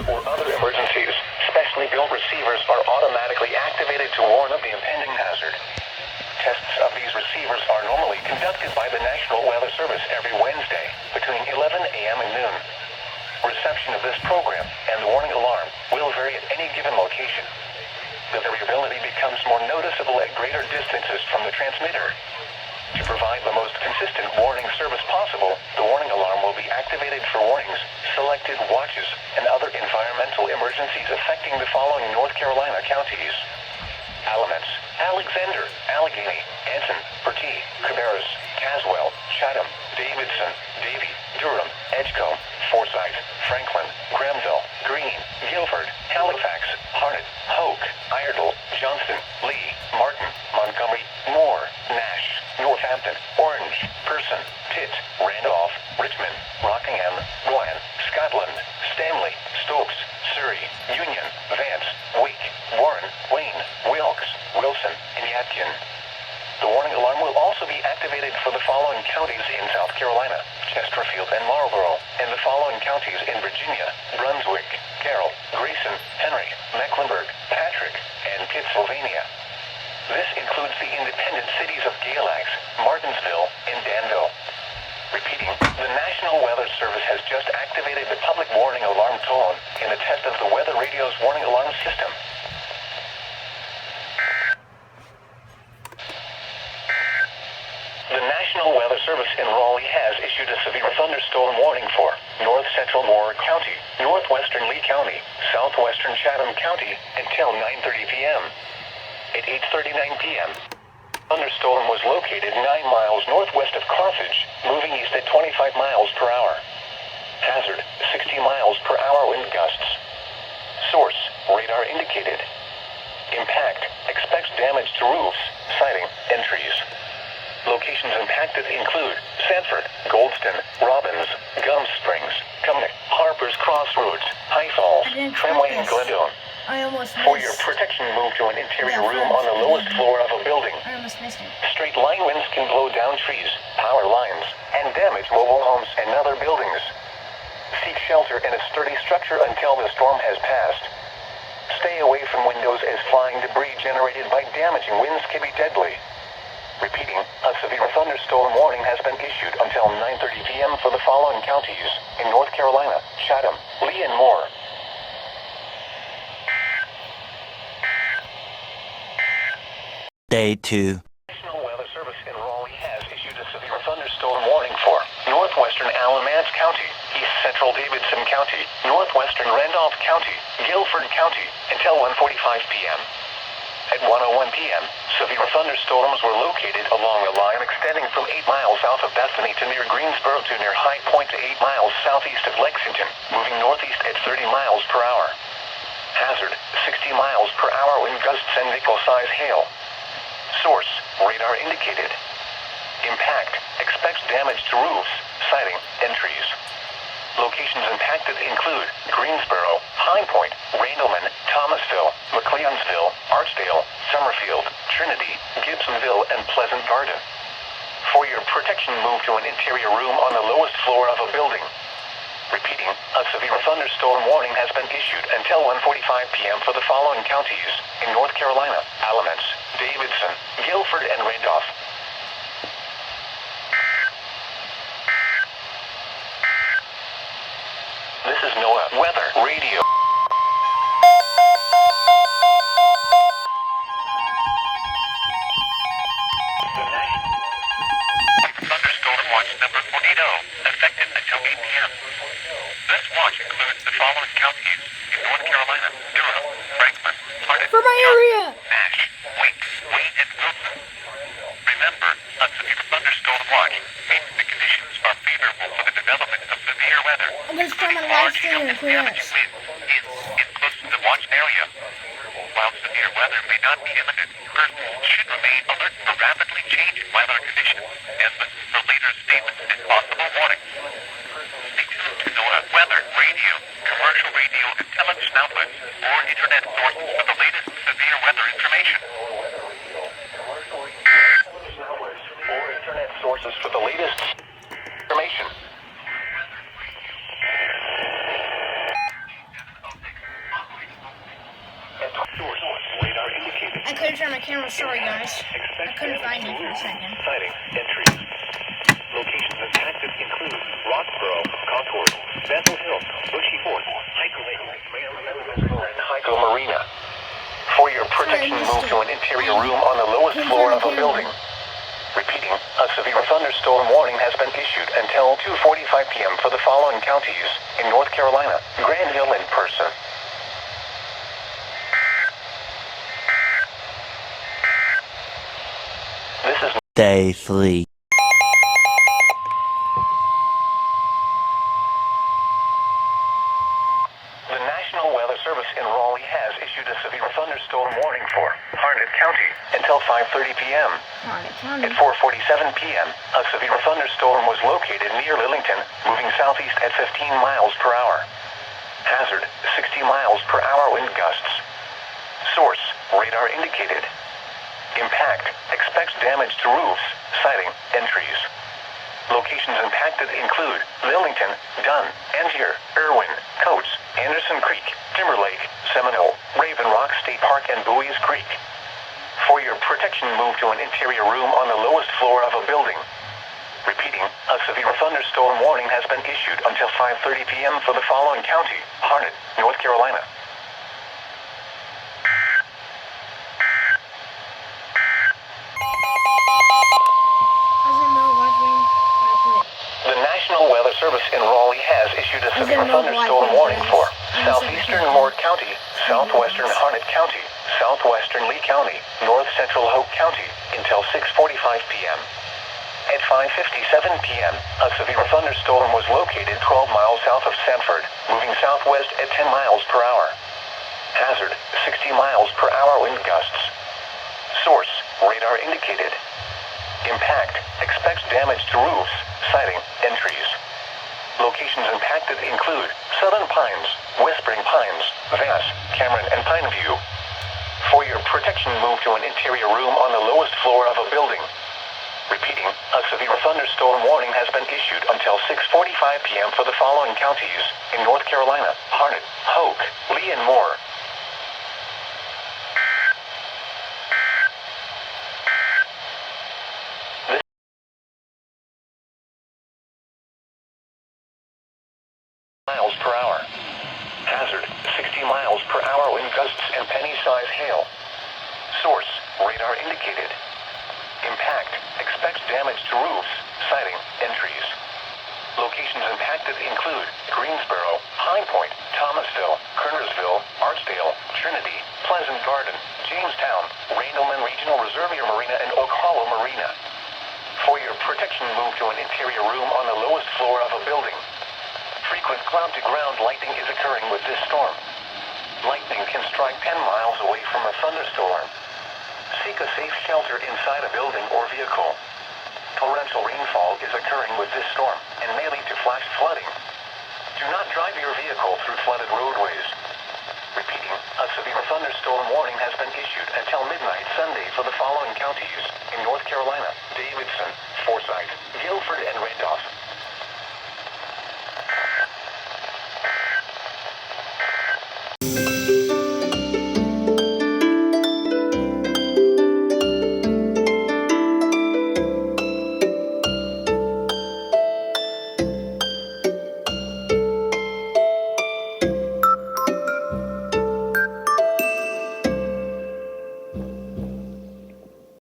or other emergencies, specially built receivers are automatically activated to warn of the impending hazard. Tests of these receivers are normally conducted by the National Weather Service every Wednesday between 11 a.m. and noon. Reception of this program and the warning alarm will vary at any given location. The variability becomes more noticeable at greater distances from the transmitter. To provide the most consistent warning service possible, the warning alarm will be activated for warnings, selected watches, and other environmental emergencies affecting the following North Carolina counties: Alamance, Alexander, Allegheny, Anson, Bertie, Cabarrus, Caswell, Chatham, Davidson, Davie, Durham, Edgecombe, Forsyth, Franklin, Granville, Greene, Guilford, Halifax, Harnett, Hoke, Iredell, Johnston, Lee, Martin, Montgomery, Moore, Nash, Northampton, Orange, Person, Pitt, Randolph, Richmond, Rockingham, Rowan, Scotland, Stanley, Stokes, Surrey, Union, Vance, Wake, Warren, Wayne, Wilkes, Wilson, and Yadkin. The warning alarm will also be activated for the following counties in South Carolina: Chesterfield and Marlborough, and the following counties in Virginia: Brunswick, Carroll, Grayson, Henry, Mecklenburg, Patrick, and Pittsylvania. This includes the independent cities of Galax, Martinsville, and Danville. Repeating, the National Weather Service has just activated the public warning alarm tone in the test of the Weather Radio's warning alarm system. The National Weather Service in Raleigh has issued a severe thunderstorm warning for north central Moore County, northwestern Lee County, southwestern Chatham County until 9:30 p.m. At 8:39 p.m., thunderstorm was located 9 miles northwest of Carthage, moving east at 25 miles per hour. Hazard, 60 miles per hour wind gusts. Source, radar indicated. Impact, expects damage to roofs, siding, and trees. Locations impacted include Sanford, Goldston, Robbins, Gum Springs, Cumnock, Harper's Crossroads, High Falls, Tramway, and Glendale. I almost missed. For your protection, move to an interior room on the lowest floor of a building. I almost missed it. Straight line winds can blow down trees, power lines, and damage mobile homes and other buildings. Seek shelter in a sturdy structure until the storm has passed. Stay away from windows as flying debris generated by damaging winds can be deadly. Repeating, a severe thunderstorm warning has been issued until 9:30 p.m. for the following counties in North Carolina: Chatham, Lee, and Moore. Day 2. National Weather Service in Raleigh has issued a severe thunderstorm warning for northwestern Alamance County, east central Davidson County, northwestern Randolph County, Guilford County until 1:45 p.m. At 1:01 p.m., severe thunderstorms were located along a line extending from 8 miles south of Bethany to near Greensboro to near High Point to 8 miles southeast of Lexington, moving northeast at 30 miles per hour. Hazard, 60 miles per hour wind gusts and nickel-size hail. Source, radar indicated. Impact, expects damage to roofs, siding, and trees. Locations impacted include Greensboro, High Point, Randleman, Thomasville, McLeonsville, Archdale, Summerfield, Trinity, Gibsonville, and Pleasant Garden. For your protection, move to an interior room on the lowest floor of a building. Repeating, a severe thunderstorm warning has been issued until 1:45 p.m. for the following counties in North Carolina: Alamance, Davidson, Guilford, and Randolph. This is NOAA Weather Radio. Thunderstorm watch number 40, effective until 8 p.m. This watch includes the following counties in North Carolina: Durham, Franklin, Harnett, For my area! Nash, Wake, Wayne, and Wilson. Remember, a severe thunderstorm watch means the conditions are favorable for the development of severe weather. I'm gonna start my live stream for Damaging this. wind in close to the watched area. While severe weather may not be imminent, persons should remain alert for rapidly changing weather conditions and listen for later statements and possible warnings. Stay tuned to NOAA Weather Radio, commercial radio, and television outlets, or internet sources for the latest severe weather information. Or internet sources for the latest information. my camera. Sorry, guys. I couldn't find it for a second. Sighting, entries. Locations impacted include Roxborough, Concord, Bethel Hill, Bushy Fort, Hiker Lake, and Hiker Marina. For your protection, move to an interior room on the lowest floor of a building. Repeating, a severe thunderstorm warning has been issued until 2:45 p.m. for the following counties in North Carolina, Granville in person. This is Day 3. The National Weather Service in Raleigh has issued a severe thunderstorm warning for Harnett County until 5:30 p.m. At 4:47 p.m., a severe thunderstorm was located near Lillington, moving southeast at 15 miles per hour. Hazard, 60 miles per hour wind gusts. Source, radar indicated. Impact, expects damage to roofs, siding, and trees. Locations impacted include Lillington, Dunn, Angier, Irwin, Coates, Anderson Creek, Timberlake, Seminole, Raven Rock State Park, and Bowie's Creek. For your protection, move to an interior room on the lowest floor of a building. Repeating, a severe thunderstorm warning has been issued until 5:30 p.m. for the following county, Harnett, North Carolina. The National Weather Service in Raleigh has issued a severe thunderstorm warning for southeastern Moore County, southwestern Harnett County, southwestern Lee County, north central Hoke County until 6:45 p.m. At 5:57 p.m., a severe thunderstorm was located 12 miles south of Sanford, moving southwest at 10 miles per hour. Hazard, 60 miles per hour wind gusts. Source, radar indicated. Impact, expects damage to roofs, siding, and trees. Locations impacted include Southern Pines, Whispering Pines, Vass, Cameron, and Pineview. For your protection, move to an interior room on the lowest floor of a building. Repeating, a severe thunderstorm warning has been issued until 6:45 p.m. for the following counties in North Carolina, Harnett, Hoke, Lee, and Moore. Miles per hour. Hazard, 60 miles per hour wind gusts and penny-size hail. Source, radar indicated. Impact, expects damage to roofs, siding, and trees. Locations impacted include Greensboro, High Point, Thomasville, Kernersville, Archdale, Trinity, Pleasant Garden, Jamestown, Randleman Regional Reservoir Marina, and Oak Hollow Marina. For your protection, move to an interior room on the lowest floor of a building. Frequent cloud-to-ground lightning is occurring with this storm. Lightning can strike 10 miles away from a thunderstorm. Seek a safe shelter inside a building or vehicle. Torrential rainfall is occurring with this storm and may lead to flash flooding. Do not drive your vehicle through flooded roadways. Repeating, a severe thunderstorm warning has been issued until midnight Sunday for the following counties in North Carolina: Davidson, Forsyth, Guilford, and Randolph.